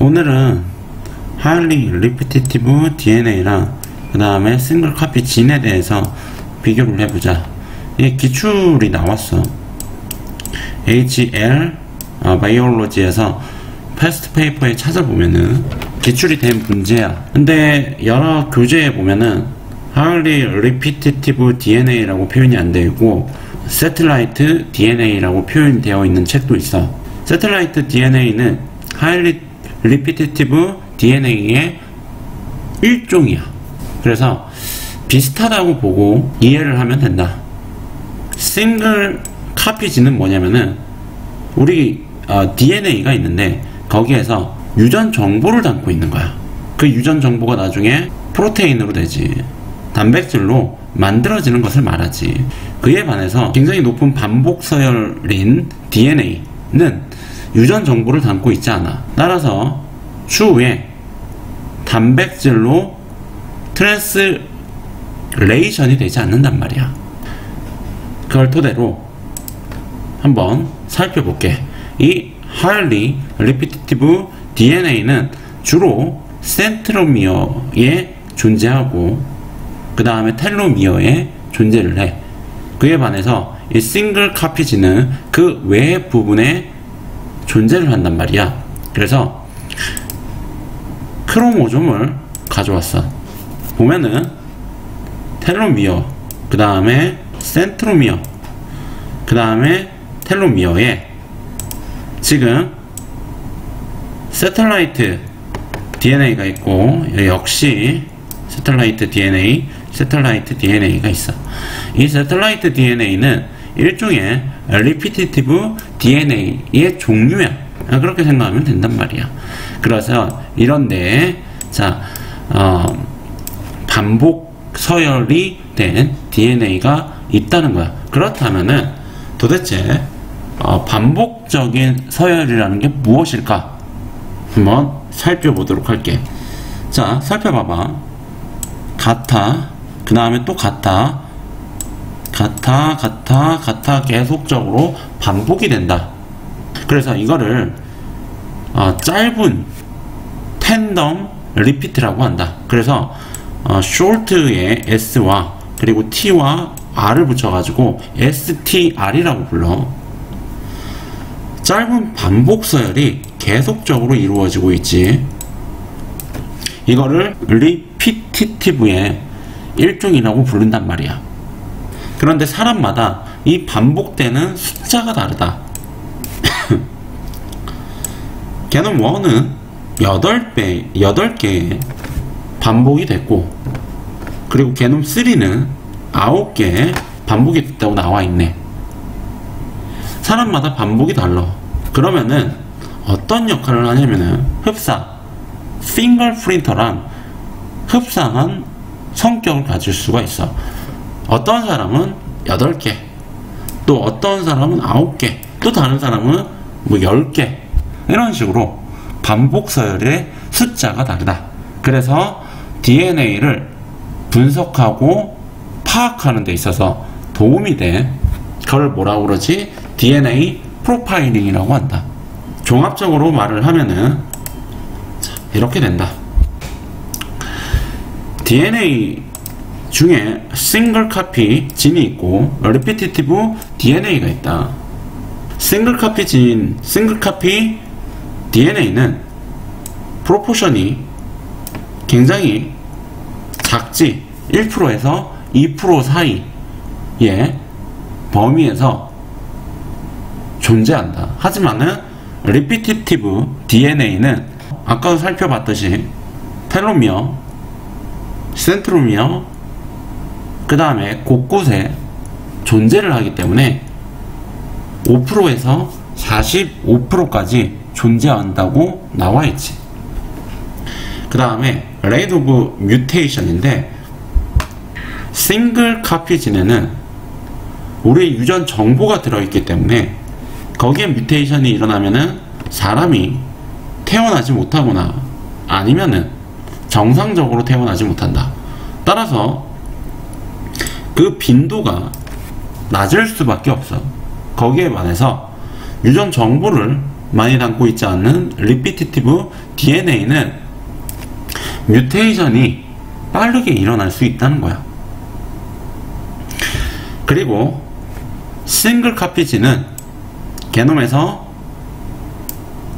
오늘은 highly repetitive DNA랑 그 다음에 싱글 카피 진에 대해서 비교를 해보자. 이게 기출이 나왔어. HL 바이올로지에서 패스트 페이퍼에 찾아보면은 기출이 된 문제야. 근데 여러 교재에 보면은 highly repetitive DNA라고 표현이 안 되고 satellite DNA라고 표현이 되어 있는 책도 있어. satellite DNA는 highly repetitive DNA의 일종이야. 그래서 비슷하다고 보고 이해를 하면 된다. 싱글 카피지는 뭐냐면은 우리 DNA가 있는데 거기에서 유전 정보를 담고 있는 거야. 그 유전 정보가 나중에 프로테인으로 되지, 단백질로 만들어지는 것을 말하지. 그에 반해서 굉장히 높은 반복 서열인 DNA는 유전 정보를 담고 있지 않아. 따라서 추후에 단백질로 트랜스레이션이 되지 않는단 말이야. 그걸 토대로 한번 살펴볼게. 이 highly repetitive DNA는 주로 센트로미어에 존재하고 그 다음에 텔로미어에 존재를 해. 그에 반해서 이 싱글 카피지는 그 외 부분에 존재를 한단 말이야. 그래서 크로모좀을 가져왔어. 보면은 텔로미어, 그 다음에 센트로미어, 그 다음에 텔로미어에 지금 세텔라이트 DNA가 있고, 역시 세텔라이트 DNA가 있어. 이 세텔라이트 DNA는 일종의 리피티티브 DNA의 종류야. 그렇게 생각하면 된단 말이야. 그래서 이런데 자 반복 서열이 된 DNA가 있다는 거야. 그렇다면은 도대체 반복적인 서열이라는 게 무엇일까? 한번 살펴보도록 할게. 자, 살펴봐봐. 같아, 그 다음에 또 같아, 계속적으로 반복이 된다. 그래서 이거를 짧은 텐덤 리피트라고 한다. 그래서 short에 s와 그리고 t와 r을 붙여가지고 str이라고 불러. 짧은 반복 서열이 계속적으로 이루어지고 있지. 이거를 리피티티브의 일종이라고 부른단 말이야. 그런데 사람마다 이 반복되는 숫자가 다르다. 게놈 1은 8개의 반복이 됐고, 그리고 게놈 3는 9개의 반복이 됐다고 나와 있네. 사람마다 반복이 달라. 그러면은 어떤 역할을 하냐면은 흡사, 핑거프린터랑 흡사한 성격을 가질 수가 있어. 어떤 사람은 8개, 또 어떤 사람은 9개, 또 다른 사람은 뭐 10개, 이런 식으로 반복 서열의 숫자가 다르다. 그래서 DNA를 분석하고 파악하는 데 있어서 도움이 돼. 그걸 뭐라고 그러지? DNA 프로파일링이라고 한다. 종합적으로 말을 하면은 이렇게 된다. DNA 중에 싱글 카피 진이 있고 리피티티브 DNA가 있다. 싱글 카피 진, 싱글 카피 DNA는 프로포션이 굉장히 작지. 1%에서 2% 사이의 범위에서 존재한다. 하지만은 리피티티브 DNA는 아까 살펴봤듯이 텔로미어, 센트로미어, 그 다음에 곳곳에 존재를 하기 때문에 5%에서 45%까지 존재한다고 나와있지. 그 다음에 레이트 오브 뮤테이션인데, 싱글 카피진에는 우리의 유전 정보가 들어있기 때문에 거기에 뮤테이션이 일어나면은 사람이 태어나지 못하거나 아니면은 정상적으로 태어나지 못한다. 따라서 그 빈도가 낮을 수밖에 없어. 거기에 반해서 유전 정보를 많이 담고 있지 않는 리피티티브 DNA는 뮤테이션이 빠르게 일어날 수 있다는 거야. 그리고 싱글 카피지는 게놈에서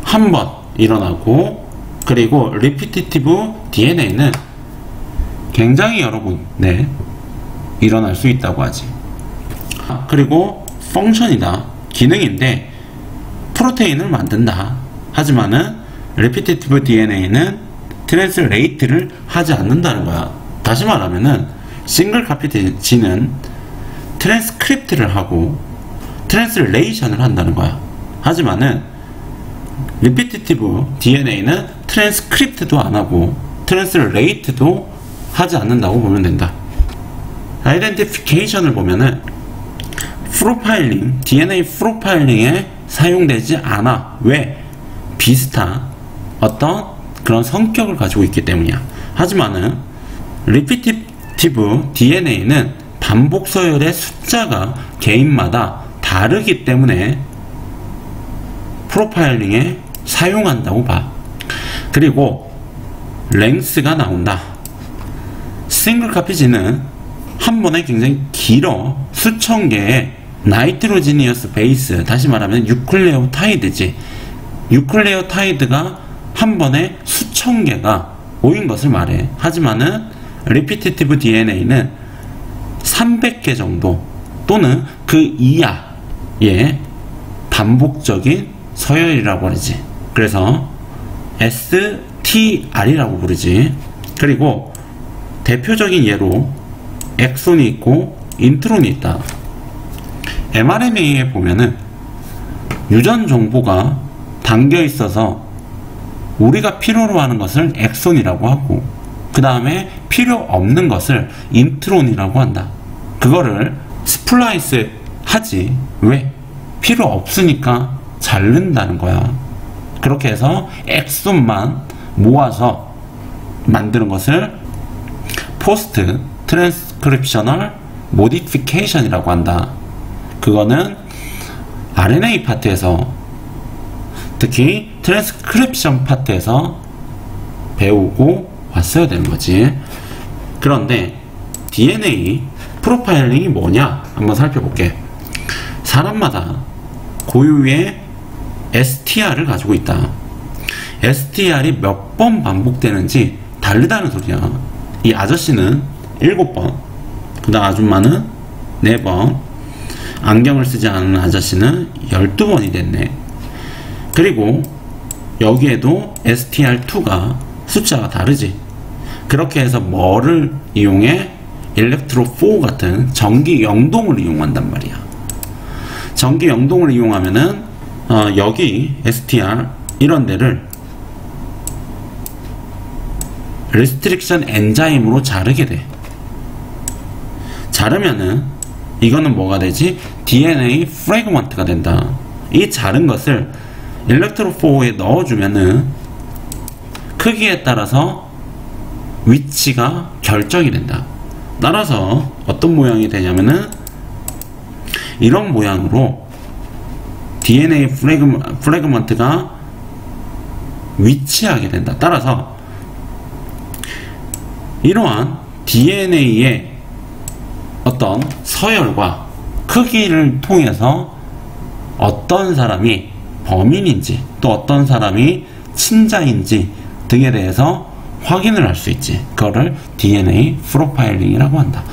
한 번 일어나고, 그리고 리피티티브 DNA는 굉장히 여러 번 일어날 수 있다고 하지. 그리고 펑션이다, 기능인데 프로테인을 만든다. 하지만은 리피티티브 DNA는 트랜스레이트를 하지 않는다는 거야. 다시 말하면은 싱글 카피지는 트랜스크립트를 하고 트랜스레이션을 한다는 거야. 하지만은 리피티티브 DNA는 트랜스크립트도 안 하고 트랜스레이트도 하지 않는다고 보면 된다. 아이덴티피케이션을 보면은 프로파일링, DNA 프로파일링에 사용되지 않아. 왜? 비슷한 어떤 그런 성격을 가지고 있기 때문이야. 하지만은 리피티티브 DNA는 반복 서열의 숫자가 개인마다 다르기 때문에 프로파일링에 사용한다고 봐. 그리고 랭스가 나온다. 싱글 카피지는 한 번에 굉장히 길어. 수천 개의 나이트로지니어스 베이스, 다시 말하면 유클레오타이드지. 유클레오타이드가 한 번에 수천 개가 모인 것을 말해. 하지만은 리피티티브 DNA는 300개 정도 또는 그 이하의 반복적인 서열이라고 하지. 그래서 STR이라고 부르지. 그리고 대표적인 예로 엑손이 있고 인트론이 있다. mRNA에 보면은 유전 정보가 담겨 있어서 우리가 필요로 하는 것을 엑손이라고 하고, 그 다음에 필요 없는 것을 인트론이라고 한다. 그거를 스플라이스 하지. 왜? 필요 없으니까 자른다는 거야. 그렇게 해서 엑손만 모아서 만드는 것을 포스트 트랜스크립셔널 모디피케이션이라고 한다. 그거는 RNA 파트에서, 특히 트랜스크립션 파트에서 배우고 왔어야 되는 거지. 그런데 DNA 프로파일링이 뭐냐 한번 살펴볼게. 사람마다 고유의 STR을 가지고 있다. STR이 몇 번 반복되는지 다르다는 소리야. 이 아저씨는 7번, 그 다음 아줌마는 4번, 안경을 쓰지 않은 아저씨는 12번이 됐네. 그리고 여기에도 STR2가 숫자가 다르지. 그렇게 해서 뭐를 이용해? 일렉트로4 같은 전기 영동을 이용한단 말이야. 전기 영동을 이용하면은 여기 STR 이런 데를 리스트릭션 엔자임으로 자르게 돼. 자르면은 이거는 뭐가 되지? DNA 프래그먼트가 된다. 이 자른 것을 일렉트로4에 넣어주면은 크기에 따라서 위치가 결정이 된다. 따라서 어떤 모양이 되냐면은 이런 모양으로 DNA 프래그먼트가 위치하게 된다. 따라서 이러한 DNA의 어떤 서열과 크기를 통해서 어떤 사람이 범인인지 또 어떤 사람이 친자인지 등에 대해서 확인을 할 수 있지. 그거를 DNA 프로파일링이라고 한다.